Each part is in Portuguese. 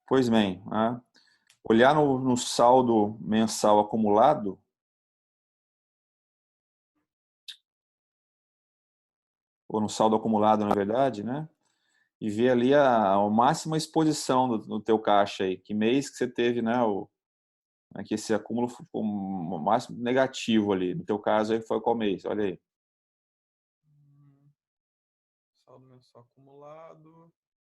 Pois bem, né? Olhar no saldo mensal acumulado, ou no saldo acumulado, na verdade, né? E ver ali a máxima exposição do teu caixa aí. Que mês que você teve, né? Que esse acúmulo foi o máximo negativo ali. No teu caso aí foi qual mês? Olha aí. Saldo mensal acumulado.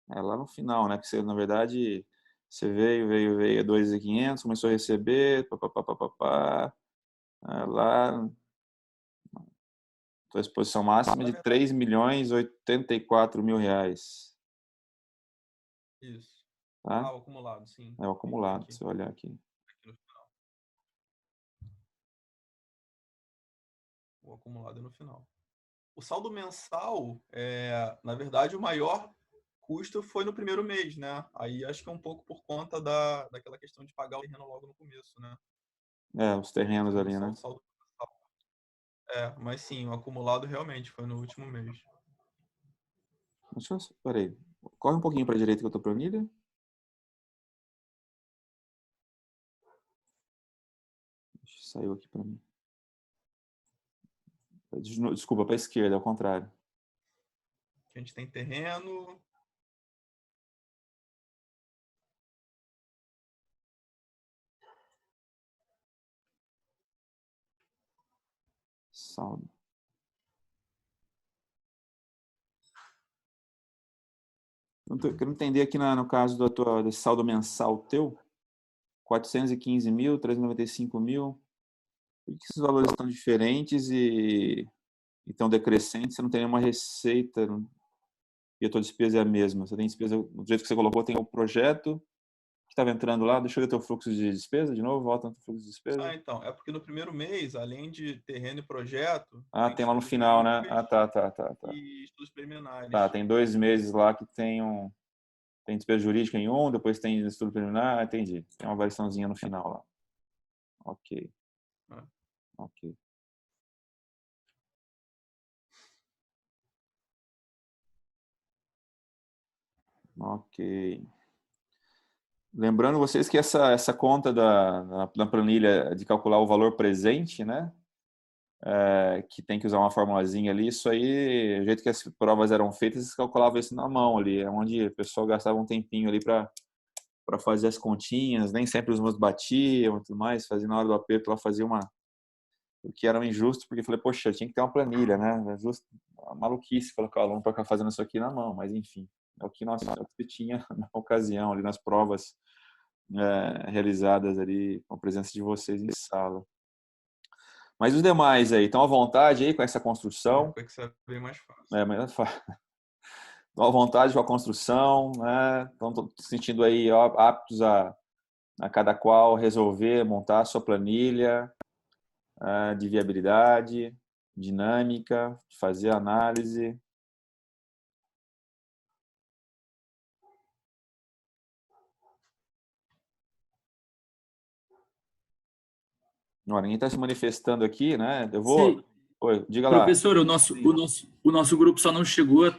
É lá no final, né? Que você, na verdade, você veio 2.500, começou a receber, papapá, lá, tua exposição máxima Na de verdade, 3.084.000 reais, isso. tá? Ah, o acumulado, sim. É o Sim, tá acumulado, aqui. se eu olhar aqui. Aqui no final. O acumulado é no final. O saldo mensal, na verdade, o maior custo foi no primeiro mês, né? Aí acho que é um pouco por conta daquela questão de pagar o terreno logo no começo, né? É, os terrenos Foi não ali, só né? o saldo mensal. Mas sim, o acumulado realmente foi no último mês. Peraí. Corre um pouquinho para a direita que eu tô planilha. Saiu aqui para mim. Desculpa, para a esquerda, ao contrário. A gente tem terreno. Saldo. Quero entender aqui no caso desse saldo mensal teu, 415.000, 395.000. Por que esses valores estão diferentes e estão decrescentes? Você não tem nenhuma receita e a tua despesa é a mesma. Você tem despesa, do jeito que você colocou, tem o projeto que estava entrando lá. Deixa eu ver teu fluxo de despesa de novo. Volta no fluxo de despesa. Então, é porque no primeiro mês, além de terreno e projeto, Ah, tem tem lá no despesas final, né? Ah, jurídicas tá. e estudos Tá, preliminares. tem 2 meses lá que tem despesa jurídica em um, depois tem estudo preliminar. Entendi. Tem uma variaçãozinha no final lá. Ok, Né? ok. Ok. Lembrando vocês que essa conta na planilha de calcular o valor presente, né? Que tem que usar uma formulazinha ali, isso aí, o jeito que as provas eram feitas, eles calculavam isso na mão ali, é onde o pessoal gastava um tempinho ali para fazer as continhas, nem sempre os números batiam e tudo mais, fazia na hora do aperto lá, fazia o que era um injusto, porque eu falei, poxa, tinha que ter uma planilha, né? É justo, uma maluquice colocar o aluno para ficar fazendo isso aqui na mão, mas enfim, é o que tinha na ocasião ali nas provas realizadas ali com a presença de vocês em sala. Mas os demais aí, estão à vontade aí com essa Na construção? época que isso é bem mais fácil. Mas estão à vontade com a construção, né? Estão se sentindo aí aptos a cada qual resolver, montar a sua planilha de viabilidade, dinâmica, fazer análise. Não, ninguém está se manifestando aqui, né? Eu vou. Sim, Oi, diga lá. professor, o nosso grupo só não chegou a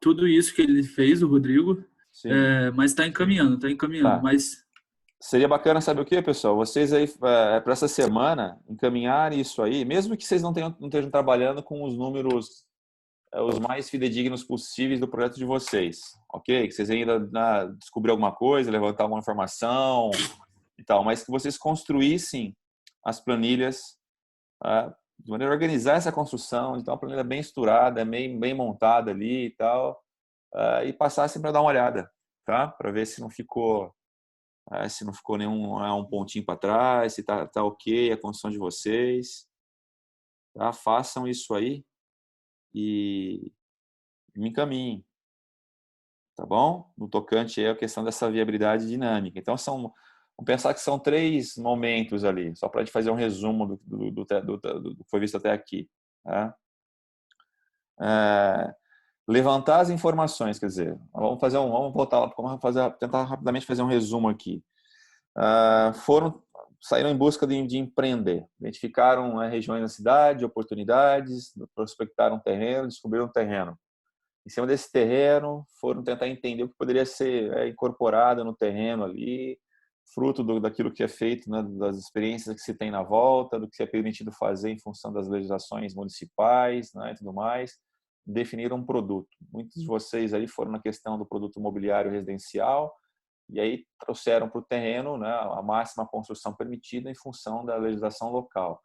tudo isso que ele fez, o Rodrigo, Sim, mas está encaminhando, está encaminhando. tá. Mas Seria bacana, sabe o que, pessoal? Vocês aí, para essa semana, encaminharem isso aí, mesmo que vocês não estejam trabalhando com os números os mais fidedignos possíveis do projeto de vocês, ok? Que vocês ainda descobrir alguma coisa, levantar alguma informação e tal, mas que vocês construíssem as planilhas de maneira a organizar essa construção, então uma planilha bem estruturada, bem montada ali e tal, e passassem para dar uma olhada, tá? Para ver se não ficou nenhum um pontinho para trás, se tá ok a construção de vocês, tá? Façam isso aí e me encaminhem, tá bom? No tocante aí a questão dessa viabilidade dinâmica. Então vamos pensar que são 3 momentos ali, só para a gente fazer um resumo do que foi visto até aqui, tá? Levantar as informações, quer dizer, vamos voltar lá, tentar rapidamente fazer um resumo aqui. Saíram em busca de empreender, identificaram regiões da cidade, oportunidades, prospectaram terreno, descobriram terreno. cima desse terreno, foram tentar entender o que poderia ser incorporado no terreno ali, fruto daquilo que é feito, né, das experiências que se tem na volta, do que se é permitido fazer em função das legislações municipais, né, e tudo mais, definiram um produto. Muitos de vocês aí foram na questão do produto imobiliário residencial, e aí trouxeram para o terreno, né, a máxima construção permitida em função da legislação local.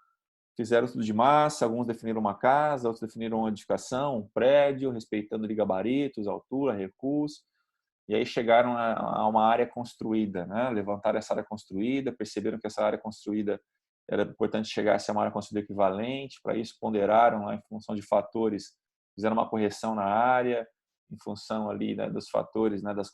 Fizeram tudo de massa, alguns definiram uma casa, outros definiram uma edificação, um prédio, respeitando gabaritos, altura, recuos, e aí chegaram a uma área construída, né? Levantaram essa área construída, perceberam que essa área construída era importante chegar a ser uma área construída equivalente, para isso ponderaram lá em função de fatores, fizeram uma correção na área, em função ali, né, dos fatores, né, dos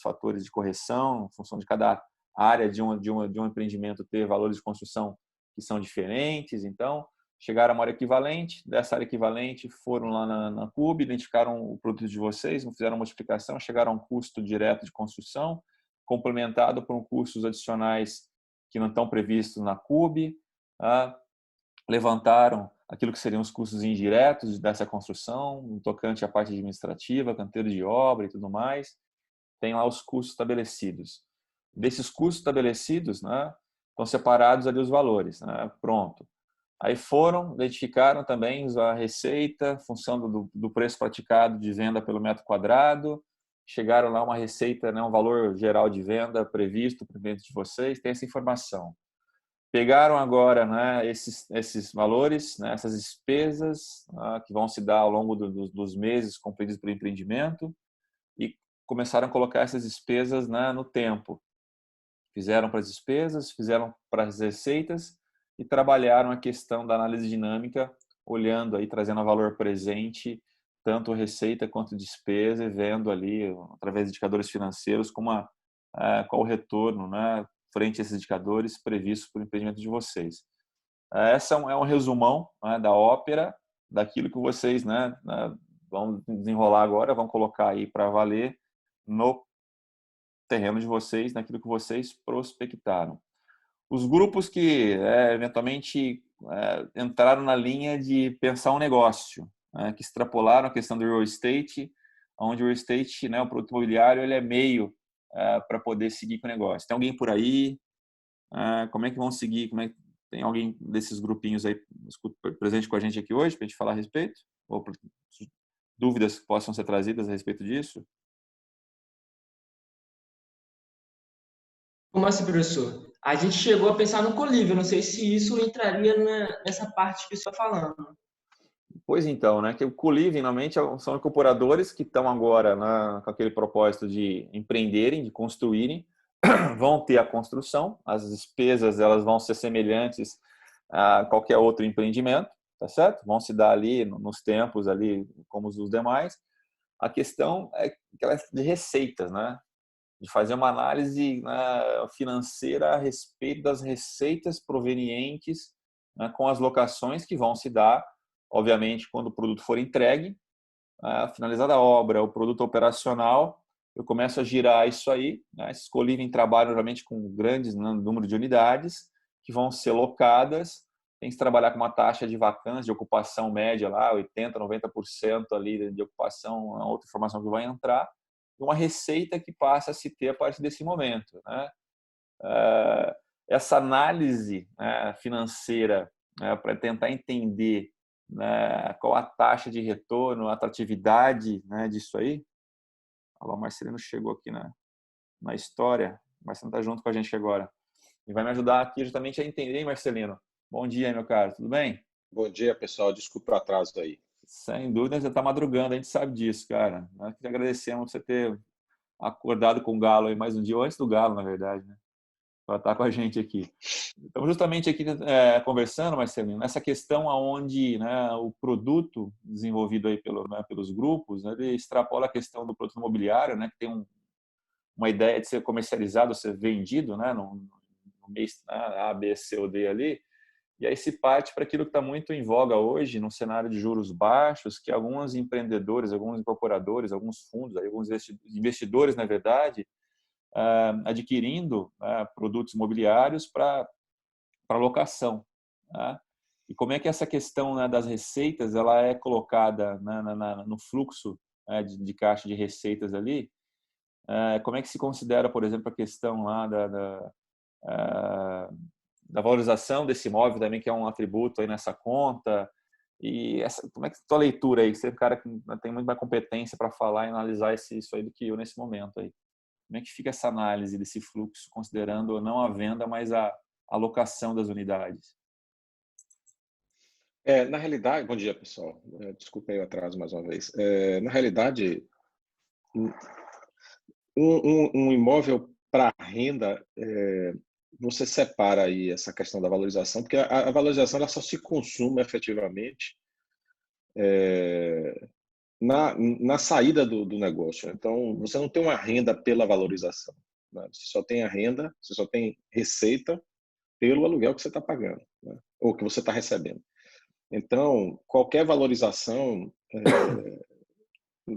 fatores de correção, em função de cada área de um empreendimento ter valores de construção que são diferentes. Então, chegaram a uma área equivalente, dessa área equivalente foram lá na CUB, identificaram o produto de vocês, fizeram uma multiplicação, chegaram a um custo direto de construção, complementado por custos adicionais que não estão previstos na CUB, levantaram aquilo que seriam os custos indiretos dessa construção, no tocante à parte administrativa, canteiro de obra e tudo mais, tem lá os custos estabelecidos. Desses custos estabelecidos, né, estão separados ali os valores, né, pronto. Aí foram, identificaram também a receita, função do preço praticado de venda pelo metro quadrado, chegaram lá uma receita, né, um valor geral de venda previsto para dentro de vocês, tem essa informação. Pegaram agora, né, esses valores, né, essas despesas que vão se dar ao longo dos meses compreendidos pelo empreendimento e começaram a colocar essas despesas, né, no tempo. Fizeram para as despesas, fizeram para as receitas e trabalharam a questão da análise dinâmica, olhando aí, trazendo a valor presente, tanto receita quanto despesa, e vendo ali, através de indicadores financeiros, qual o retorno, né, frente a esses indicadores previstos para o empreendimento de vocês. Essa é um resumão, né, da ópera, daquilo que vocês, né, vão desenrolar agora, vão colocar aí para valer no terreno de vocês, naquilo que vocês prospectaram. Os grupos que eventualmente entraram na linha de pensar um negócio, né, que extrapolaram a questão do real estate, onde o real estate, né, o produto imobiliário, ele é meio para poder seguir com o negócio. Tem alguém por aí? Como é que vão seguir? Tem alguém desses grupinhos aí presente com a gente aqui hoje para a gente falar a respeito? Ou dúvidas que possam ser trazidas a respeito disso? Como assim, professor? A gente chegou a pensar no colívio, não sei se isso entraria nessa parte que você está falando. Pois então, né? Que o co-living, normalmente, são incorporadores que estão agora, né, com aquele propósito de empreenderem, de construírem, vão ter a construção, as despesas elas vão ser semelhantes a qualquer outro empreendimento, tá certo? Vão se dar ali nos tempos ali como os demais. A questão é aquela de receitas, né? De fazer uma análise, né, financeira a respeito das receitas provenientes, né, com as locações que vão se dar, obviamente, quando o produto for entregue, finalizada a obra, o produto operacional, eu começo a girar isso aí, né? Esses co-living trabalham realmente com grandes, né, número de unidades que vão ser locadas, tem que trabalhar com uma taxa de vacância, de ocupação média lá, 80%, 90% ali de ocupação, outra informação que vai entrar, e uma receita que passa a se ter a partir desse momento, né? Essa análise, né, financeira, né, para tentar entender, né, qual a taxa de retorno, a atratividade, né, disso aí. Olha lá, o Marcelino chegou aqui na história. O Marcelino está junto com a gente agora. E vai me ajudar aqui justamente a entender, hein, Marcelino? Bom dia, meu caro. Tudo bem? Bom dia, pessoal. Desculpa o atraso aí. Sem dúvida, você está madrugando. A gente sabe disso, cara. Nós que agradecemos você ter acordado com o Galo aí mais um dia, ou antes do Galo, na verdade, né? Para estar com a gente aqui. Estamos justamente aqui conversando, Marcelino, nessa questão onde, né, o produto desenvolvido aí pelos grupos, né, ele extrapola a questão do produto imobiliário, né, que tem uma ideia de ser comercializado, ser vendido, né, no mês A, B, C ou D ali, e aí se parte para aquilo que está muito em voga hoje, num cenário de juros baixos, que alguns empreendedores, alguns incorporadores, alguns fundos, alguns investidores, na verdade, adquirindo produtos imobiliários para locação. Né? E como é que essa questão, né, das receitas ela é colocada no fluxo de caixa de receitas ali, como é que se considera, por exemplo, a questão lá da valorização desse imóvel também, que é um atributo aí nessa conta? E como é que é a tua leitura aí? Você é um cara que tem muito mais competência para falar e analisar isso aí do que eu nesse momento aí. Como é que fica essa análise desse fluxo, considerando não a venda, mas a alocação das unidades? Na realidade, bom dia, pessoal. Desculpa aí o atraso mais uma vez. Na realidade, um imóvel para renda, você separa aí essa questão da valorização, porque a valorização ela só se consome efetivamente na saída do negócio. Então, você não tem uma renda pela valorização, né? Você só tem a renda, você só tem receita pelo aluguel que você está pagando, né? Ou que você está recebendo. Então, qualquer valorização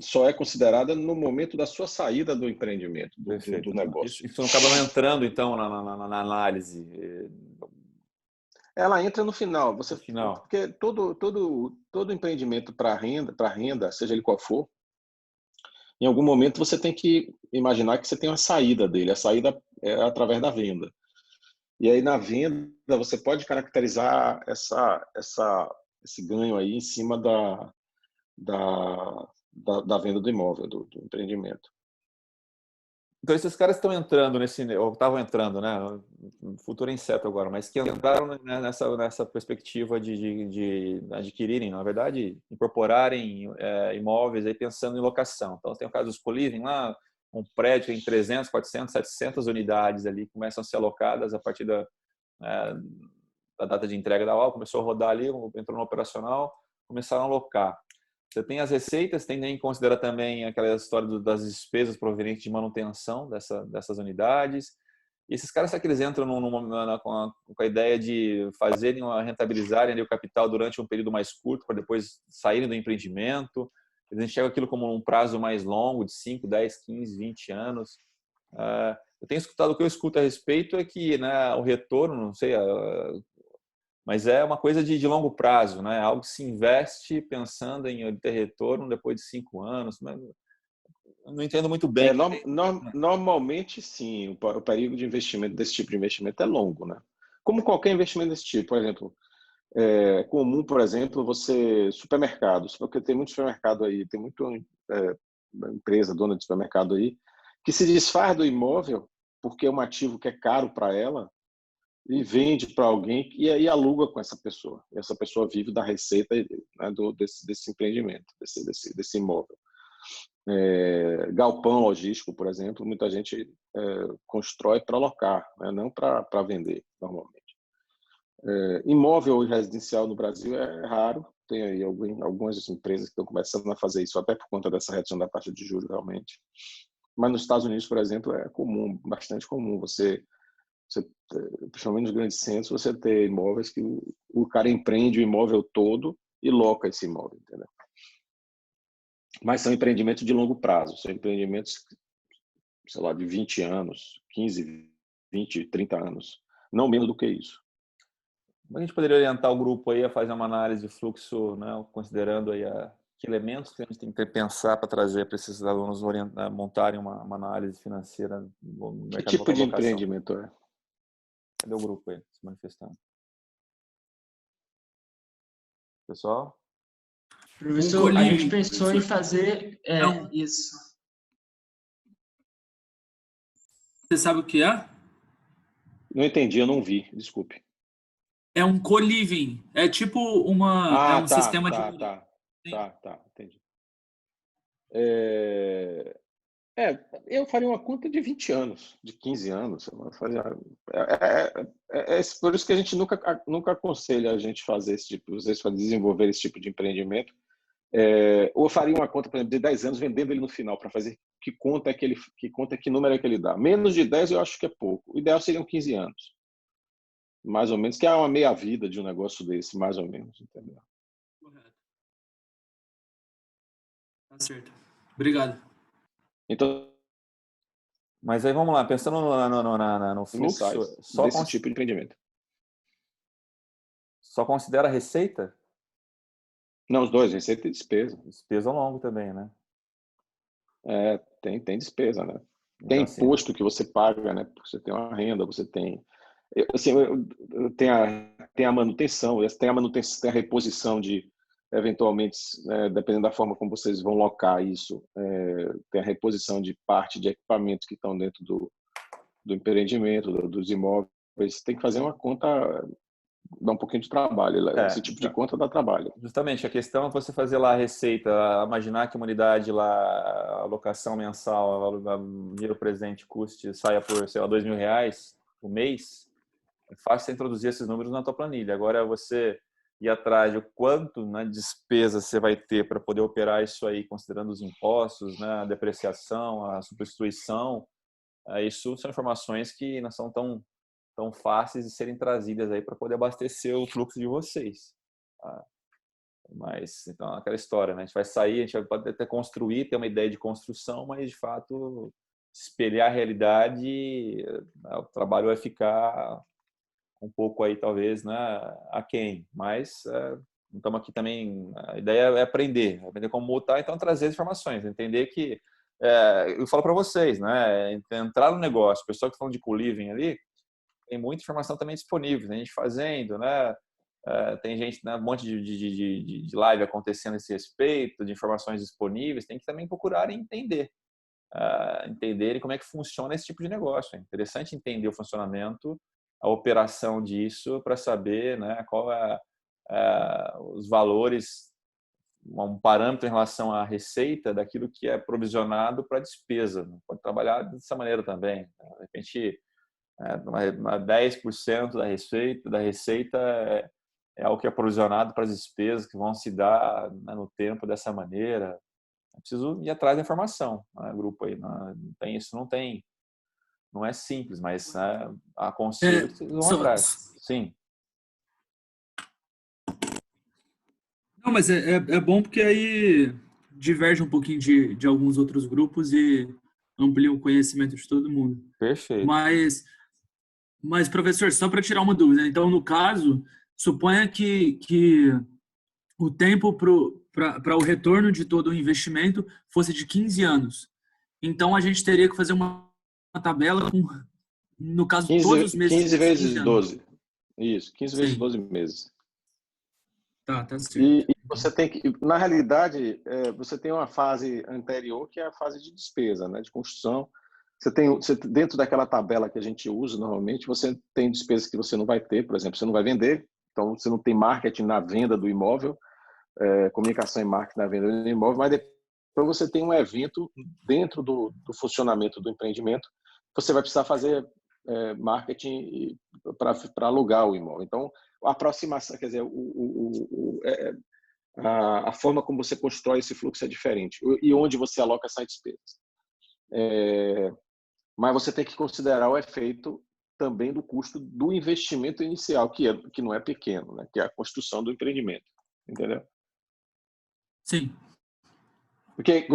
só é considerada no momento da sua saída do empreendimento, do negócio. Isso não acaba não entrando, então, na análise? Ela entra no final. No final. Porque todo empreendimento para renda, seja ele qual for, em algum momento você tem que imaginar que você tem uma saída dele. A saída é através da venda. E aí, na venda, você pode caracterizar esse ganho aí em cima da venda do imóvel, do empreendimento. Então, esses caras estão entrando ou estavam entrando, né? Futuro é incerto agora, mas que entraram nessa perspectiva de adquirirem, na verdade, incorporarem imóveis aí pensando em locação. Então, tem o caso dos co-living lá, um prédio em 300, 400, 700 unidades ali começam a ser alocadas a partir da data de entrega da obra, começou a rodar ali, entrou no operacional, começaram a alocar. Você tem as receitas, tem em considera também aquela história das despesas provenientes de manutenção dessas unidades. E esses caras, será que eles entram com a ideia de rentabilizarem ali o capital durante um período mais curto, para depois saírem do empreendimento? Eles enxergam aquilo como um prazo mais longo, de 5, 10, 15, 20 anos. Eu tenho escutado, o que eu escuto a respeito é que, né, o retorno, não sei, mas é uma coisa de longo prazo, né? Algo que se investe pensando em ter retorno depois de 5 anos. Mas eu não entendo muito bem. Normalmente, sim. O período de investimento desse tipo de investimento é longo, né? Como qualquer investimento desse tipo. Por exemplo, é comum, por exemplo, supermercados, porque tem muito supermercado aí, tem muita empresa, dona de supermercado aí, que se desfaz do imóvel porque é um ativo que é caro para ela, e vende para alguém e aí aluga com essa pessoa. E essa pessoa vive da receita, né, desse empreendimento, desse imóvel. Galpão logístico, por exemplo, muita gente constrói para alocar, né, não para vender, normalmente. Imóvel residencial no Brasil é raro. Tem aí algumas empresas que estão começando a fazer isso, até por conta dessa redução da taxa de juros, realmente. Mas nos Estados Unidos, por exemplo, é comum, bastante comum você, principalmente nos grandes centros, você ter imóveis que o cara empreende o imóvel todo e loca esse imóvel, entendeu? Mas são empreendimentos de longo prazo, são empreendimentos, sei lá, de 20 anos, 15, 20, 30 anos, não menos do que isso. A gente poderia orientar o grupo aí a fazer uma análise de fluxo, né, considerando aí que elementos que a gente tem que pensar para trazer para esses alunos montarem uma análise financeira no mercado. Que tipo de empreendimento é? Cadê o grupo aí se manifestando? Pessoal? Professor, a gente pensou em fazer isso. Você sabe o que é? Não entendi, eu não vi, desculpe. É um co-living. É tipo um sistema de... Tá, entendi. Eu faria uma conta de 20 anos, de 15 anos. Por isso que a gente nunca aconselha a gente fazer esse tipo, vocês para desenvolver esse tipo de empreendimento. Ou faria uma conta, por exemplo, de 10 anos, vendendo ele no final, para fazer que número é que ele dá. Menos de 10 eu acho que é pouco. O ideal seriam 15 anos. Mais ou menos, que é uma meia-vida de um negócio desse, mais ou menos, entendeu? Correto. Tá certo. Obrigado. Então, mas aí vamos lá, pensando no fluxo, desse tipo de empreendimento. Só considera a receita? Não, os dois, receita e despesa. Despesa ao longo também, né? Tem despesa, né? Então, Tem assim, imposto que você paga, né? Porque você tem uma renda, você tem... Assim, tem a manutenção, tem a manutenção, tem a reposição de, eventualmente, dependendo da forma como vocês vão locar isso, tem a reposição de parte de equipamentos que estão dentro do empreendimento, dos imóveis. Tem que fazer uma conta, dá um pouquinho de trabalho. Esse tipo de então, conta dá trabalho. justamente, a questão é você fazer lá a receita, imaginar que uma unidade lá, a alocação mensal, o dinheiro presente custe, saia por, sei lá, R$ 2.000 por mês. É fácil você introduzir esses números na tua planilha. Agora, você ir atrás de quanto, né, despesa você vai ter para poder operar isso aí, considerando os impostos, né, a depreciação, a substituição, isso são informações que não são tão fáceis de serem trazidas aí para poder abastecer o fluxo de vocês. Tá? Mas, então, aquela história, né? A gente vai sair, a gente pode até construir, ter uma ideia de construção, mas, de fato, espelhar a realidade, o trabalho vai ficar um pouco aí, talvez, né, aquém. Mas estamos aqui também, a ideia é aprender como multar, então trazer as informações, entender que, eu falo para vocês, né, entrar no negócio, o pessoal que está falando de co-living ali, tem muita informação também disponível, tem gente fazendo, né, tem gente, né, um monte de live acontecendo a esse respeito, de informações disponíveis, tem que também procurar entender. Entenderem como é que funciona esse tipo de negócio. É interessante entender o funcionamento, a operação disso para saber, né, qual os valores, um parâmetro em relação à receita daquilo que é provisionado para despesa. Pode trabalhar dessa maneira também. De repente, 10% da receita é algo que é provisionado para as despesas que vão se dar, né, no tempo dessa maneira. Eu preciso ir atrás da informação, né, grupo aí. Não é simples, mas aconselho que vocês vão Só, atrás. Sim, não, mas é bom porque aí diverge um pouquinho de alguns outros grupos e amplia o conhecimento de todo mundo. perfeito. Mas professor, só para tirar uma dúvida, então, no caso, suponha que o tempo para o retorno de todo o investimento fosse de 15 anos. Então, a gente teria que fazer uma tabela com, no caso, todos 15, os meses 15 desses 15 vezes anos. 12. Isso, 15 vezes Sim, 12 meses. tá certo. E você tem que, na realidade, você tem uma fase anterior que é a fase de despesa, né, de construção. Dentro daquela tabela que a gente usa normalmente, você tem despesas que você não vai ter, por exemplo, você não vai vender, então você não tem marketing na venda do imóvel, comunicação e marketing na venda do imóvel, mas depois você tem um evento dentro do funcionamento do empreendimento, você vai precisar fazer marketing para alugar o imóvel. Então, a aproximação, quer dizer, a forma como você constrói esse fluxo é diferente e onde você aloca essas despesas. Mas você tem que considerar o efeito também do custo do investimento inicial, que não é pequeno, né? Que é a construção do empreendimento, entendeu? Sim. Porque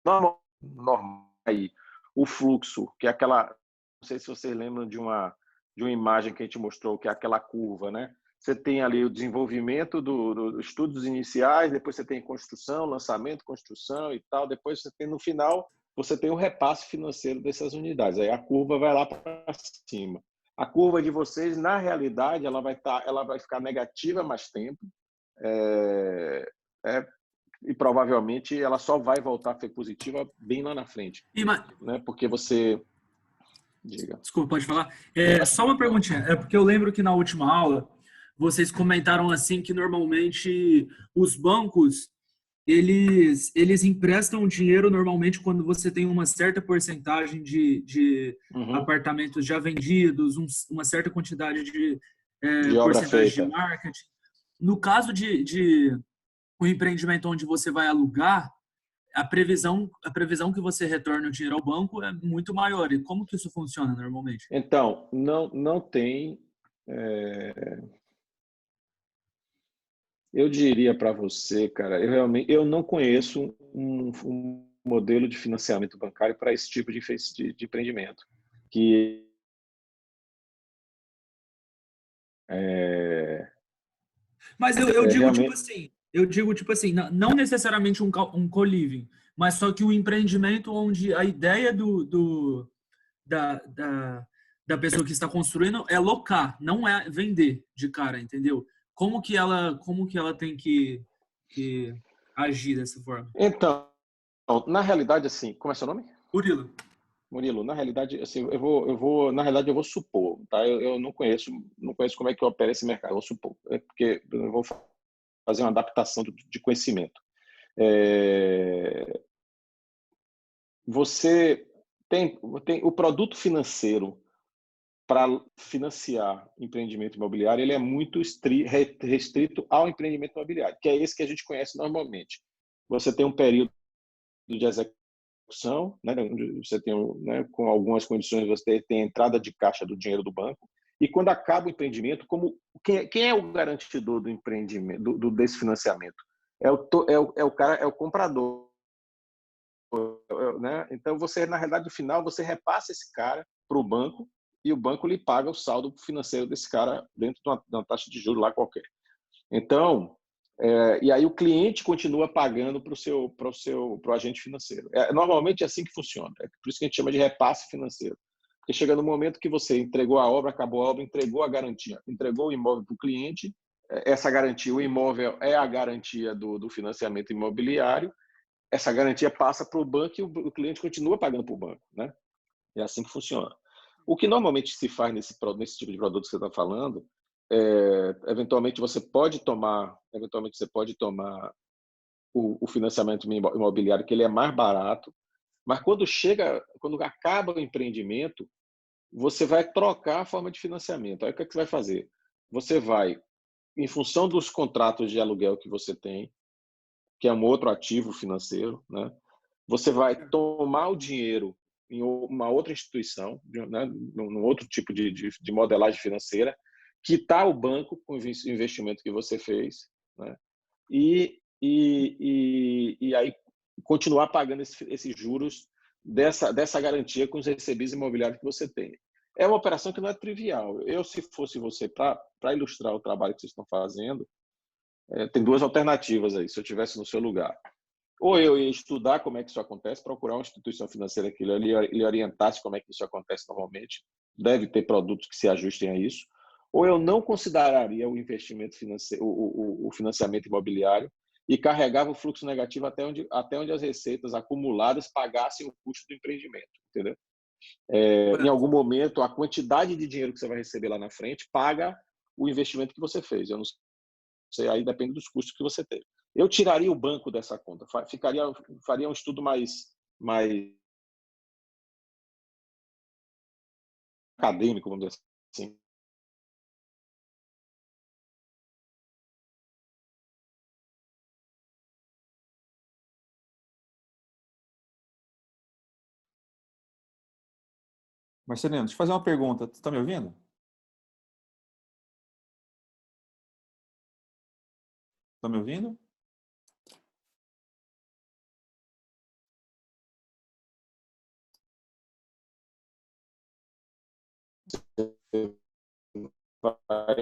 normal aí o fluxo, que é aquela, não sei se vocês lembram de uma imagem que a gente mostrou, que é aquela curva, né? Você tem ali o desenvolvimento dos estudos iniciais, depois você tem construção, lançamento, construção e tal, depois você tem no final, você tem o repasse financeiro dessas unidades. Aí a curva vai lá para cima. A curva de vocês, na realidade, ela vai ficar negativa mais tempo, e provavelmente ela só vai voltar a ser positiva bem lá na frente, né? Porque você... Diga. Desculpa, pode falar? Só uma perguntinha. É porque eu lembro que na última aula vocês comentaram assim que normalmente os bancos eles emprestam dinheiro normalmente quando você tem uma certa porcentagem de Uhum. apartamentos já vendidos, uma certa quantidade de De obra porcentagem de feita. marketing. No caso de um empreendimento onde você vai alugar, a previsão que você retorne o dinheiro ao banco é muito maior. E como que isso funciona normalmente? Então, não tem... Eu diria para você, cara, eu não conheço um modelo de financiamento bancário para esse tipo de empreendimento. Que Mas eu digo, tipo realmente... assim, Eu digo, tipo assim, não necessariamente um co-living, mas só que um empreendimento onde a ideia da, da, da pessoa que está construindo é locar, não é vender de cara, entendeu? Como que ela tem que agir dessa forma? Então, na realidade, assim, como é seu nome? Murilo. Murilo, na realidade, assim, na realidade, eu vou supor, tá? Eu não conheço como é que opera esse mercado, eu vou supor, porque eu vou fazer uma adaptação de conhecimento. É, você tem o produto financeiro para financiar empreendimento imobiliário, ele é muito restrito ao empreendimento imobiliário, que é esse que a gente conhece normalmente. Você tem um período de execução, né, onde você tem, né, com algumas condições, você tem a entrada de caixa do dinheiro do banco, e quando acaba o empreendimento, quem é o garantidor do empreendimento, desse financiamento? É o cara, é o comprador, né? Então você, na realidade, no final, você repassa esse cara para o banco e o banco lhe paga o saldo financeiro desse cara dentro de uma taxa de juros lá qualquer. Então, e aí o cliente continua pagando para o agente financeiro. Normalmente é assim que funciona. É por isso que a gente chama de repasse financeiro. Porque chega no momento que você entregou a obra, acabou a obra, entregou a garantia, entregou o imóvel para o cliente, essa garantia, o imóvel é a garantia do financiamento imobiliário, essa garantia passa para o banco e o cliente continua pagando para o banco, né? É assim que funciona. O que normalmente se faz nesse tipo de produto que você está falando, eventualmente você pode tomar o financiamento imobiliário, que ele é mais barato, mas quando acaba o empreendimento, você vai trocar a forma de financiamento. Aí o que é que você vai fazer? Você vai, em função dos contratos de aluguel que você tem, que é um outro ativo financeiro, né? Você vai tomar o dinheiro em uma outra instituição, né, num outro tipo de modelagem financeira, quitar o banco com o investimento que você fez, né, e aí continuar pagando esses juros dessa garantia com os recebíveis imobiliários que você tem. É uma operação que não é trivial. Se fosse você, para ilustrar o trabalho que vocês estão fazendo, tem duas alternativas aí, se eu estivesse no seu lugar. Ou eu ia estudar como é que isso acontece, procurar uma instituição financeira que lhe orientasse como é que isso acontece normalmente. Deve ter produtos que se ajustem a isso. Ou eu não consideraria o investimento financeiro, o financiamento imobiliário e carregava o fluxo negativo até onde as receitas acumuladas pagassem o custo do empreendimento, entendeu? Em algum momento, a quantidade de dinheiro que você vai receber lá na frente paga o investimento que você fez. Eu não sei, aí depende dos custos que você tem. Eu tiraria o banco dessa conta, faria um estudo mais acadêmico, vamos dizer assim. Marcelino, deixa eu fazer uma pergunta. Você está me ouvindo? Está me ouvindo? Vai